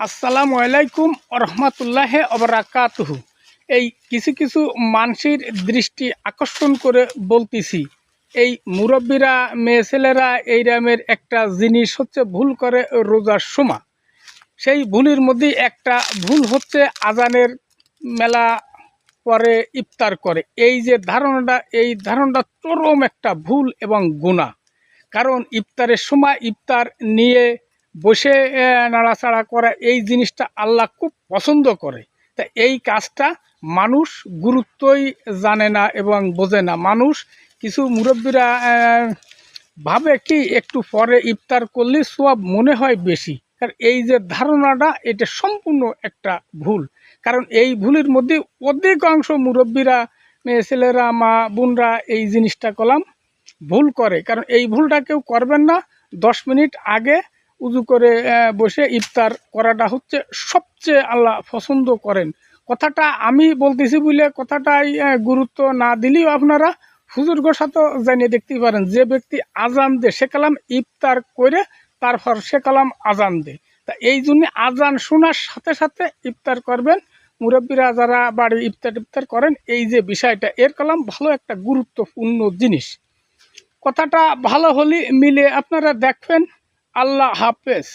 আসসালামু আলাইকুম রহমতুল্লাহ অবরাকাতুহু। এই কিছু কিছু মানুষের দৃষ্টি আকর্ষণ করে বলতেছি, এই মুরব্বীরা মেয়ে ছেলেরা এই রামের একটা জিনিস হচ্ছে ভুল করে রোজার সময়। সেই ভুলের মধ্যে একটা ভুল হচ্ছে আজানের মেলা পরে ইফতার করে। এই যে ধারণাটা, এই ধারণাটা চরম একটা ভুল এবং গুনাহ। কারণ ইফতারের সময় ইফতার নিয়ে বসে নাড়াচাড়া করা, এই জিনিসটা আল্লাহ খুব পছন্দ করে। তা এই কাজটা মানুষ গুরুত্বই জানে না এবং বোঝে না। মানুষ কিছু মুরব্বীরা ভাবে কি একটু পরে ইফতার করলে সওয়াব মনে হয় বেশি। কারণ এই যে ধারণাটা, এটা সম্পূর্ণ একটা ভুল। কারণ এই ভুলের মধ্যে অধিকাংশ মুরব্বীরা, মেয়ে ছেলেরা, মা বোনরা এই জিনিসটা করলাম ভুল করে। কারণ এই ভুলটা কেউ করবেন না। 10 মিনিট আগে উজু করে বসে ইফতার করাটা হচ্ছে সবচেয়ে আল্লাহ পছন্দ করেন। কথাটা আমি বলতেছি বলে কথাটাই গুরুত্ব না দিলেও আপনারা হুজুরগোর সাথে জানিয়ে দেখতে পারেন। যে ব্যক্তি আজান দে সে কালাম ইফতার করে তারপর সে কালাম আজান দে। তা এই জন্য আজান শোনার সাথে সাথে ইফতার করবেন। মুরব্বীরা যারা বাড়ি ইফতার করেন, এই যে বিষয়টা, এর কালাম ভালো একটা গুরুত্বপূর্ণ জিনিস। কথাটা ভালো হলে মিলে আপনারা দেখবেন। আল্লাহ হাফেজ।